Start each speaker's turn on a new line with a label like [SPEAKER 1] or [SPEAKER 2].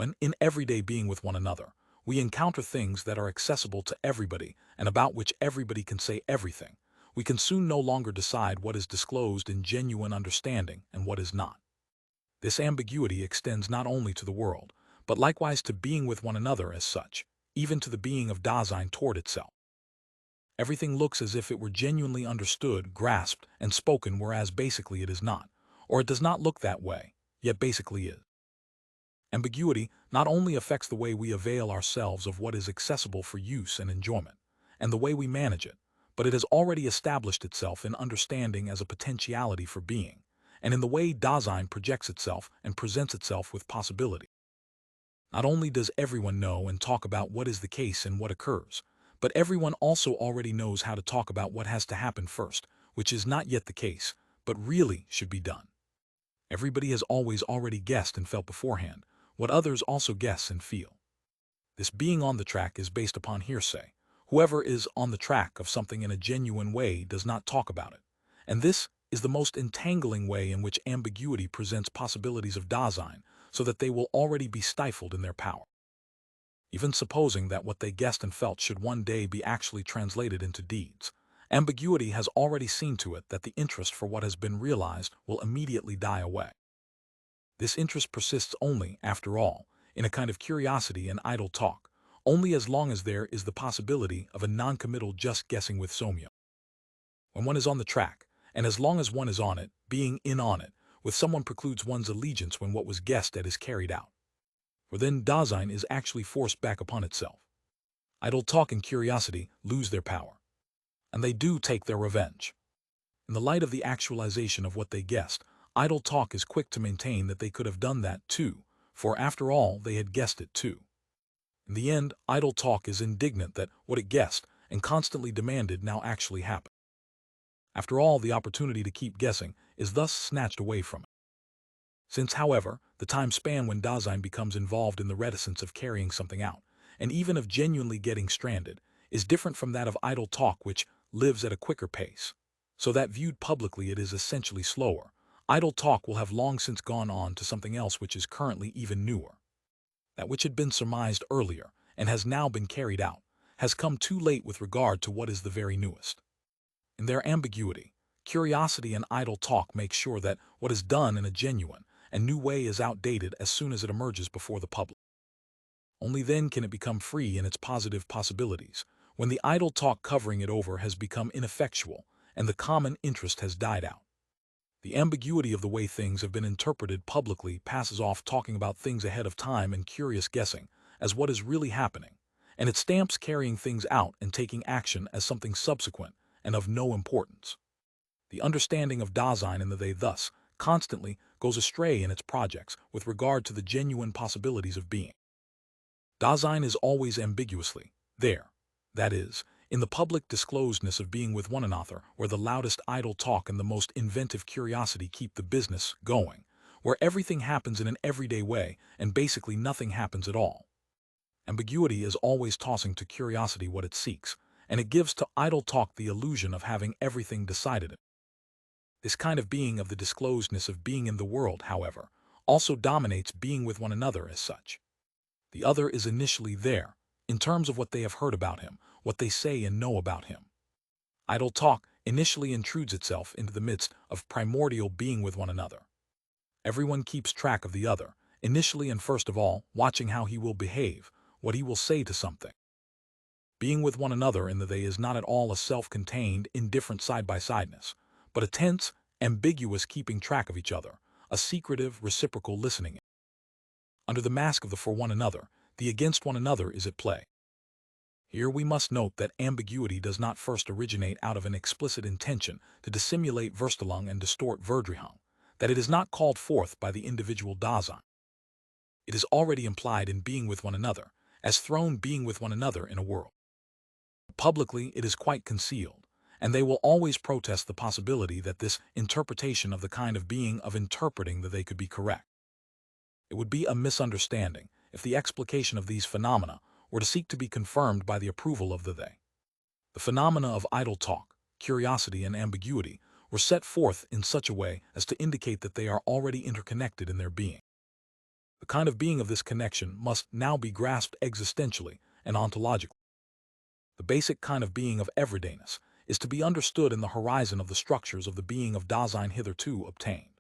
[SPEAKER 1] When, in everyday being with one another, we encounter things that are accessible to everybody and about which everybody can say everything, we can soon no longer decide what is disclosed in genuine understanding and what is not. This ambiguity extends not only to the world, but likewise to being with one another as such, even to the being of Dasein toward itself. Everything looks as if it were genuinely understood, grasped, and spoken, whereas basically it is not, or it does not look that way, yet basically is. Ambiguity not only affects the way we avail ourselves of what is accessible for use and enjoyment, and the way we manage it, but it has already established itself in understanding as a potentiality for being, and in the way Dasein projects itself and presents itself with possibility. Not only does everyone know and talk about what is the case and what occurs, but everyone also already knows how to talk about what has to happen first, which is not yet the case, but really should be done. Everybody has always already guessed and felt beforehand what others also guess and feel. This being on the track is based upon hearsay. Whoever is on the track of something in a genuine way does not talk about it. And this is the most entangling way in which ambiguity presents possibilities of Dasein, so that they will already be stifled in their power. Even supposing that what they guessed and felt should one day be actually translated into deeds, ambiguity has already seen to it that the interest for what has been realized will immediately die away. This interest persists only, after all, in a kind of curiosity and idle talk, only as long as there is the possibility of a non-committal just guessing with Somya. When one is on the track, and as long as one is on it, being in on it, with someone precludes one's allegiance when what was guessed at is carried out. For then Dasein is actually forced back upon itself. Idle talk and curiosity lose their power, and they do take their revenge. In the light of the actualization of what they guessed, idle talk is quick to maintain that they could have done that too, for after all they had guessed it too. In the end, idle talk is indignant that what it guessed and constantly demanded now actually happened. After all, the opportunity to keep guessing is thus snatched away from it. Since, however, the time span when Dasein becomes involved in the reticence of carrying something out, and even of genuinely getting stranded, is different from that of idle talk, which lives at a quicker pace, so that viewed publicly it is essentially slower, idle talk will have long since gone on to something else which is currently even newer. That which had been surmised earlier, and has now been carried out, has come too late with regard to what is the very newest. In their ambiguity, curiosity and idle talk make sure that what is done in a genuine and new way is outdated as soon as it emerges before the public. Only then can it become free in its positive possibilities, when the idle talk covering it over has become ineffectual and the common interest has died out. The ambiguity of the way things have been interpreted publicly passes off talking about things ahead of time and curious guessing as what is really happening, and it stamps carrying things out and taking action as something subsequent and of no importance. The understanding of Dasein in the they thus constantly goes astray in its projects with regard to the genuine possibilities of being. Dasein is always ambiguously there, that is, in the public disclosedness of being with one another, where the loudest idle talk and the most inventive curiosity keep the business going, where everything happens in an everyday way and basically nothing happens at all. Ambiguity is always tossing to curiosity what it seeks, and it gives to idle talk the illusion of having everything decided. This kind of being of the disclosedness of being in the world, however, also dominates being with one another as such. The other is initially there, in terms of what they have heard about him, what they say and know about him. Idle talk initially intrudes itself into the midst of primordial being with one another. Everyone keeps track of the other, initially and first of all, watching how he will behave, what he will say to something. Being with one another in the they is not at all a self-contained, indifferent side-by-sideness, but a tense, ambiguous keeping track of each other, a secretive, reciprocal listening. Under the mask of the for one another, the against one another is at play. Here we must note that ambiguity does not first originate out of an explicit intention to dissimulate Verstellung and distort Verdrehung, that it is not called forth by the individual Dasein. It is already implied in being with one another, as thrown being with one another in a world. Publicly it is quite concealed, and they will always protest the possibility that this interpretation of the kind of being of interpreting that they could be correct. It would be a misunderstanding if the explication of these phenomena were to seek to be confirmed by the approval of the they. The phenomena of idle talk, curiosity, and ambiguity were set forth in such a way as to indicate that they are already interconnected in their being. The kind of being of this connection must now be grasped existentially and ontologically. The basic kind of being of everydayness is to be understood in the horizon of the structures of the being of Dasein hitherto obtained.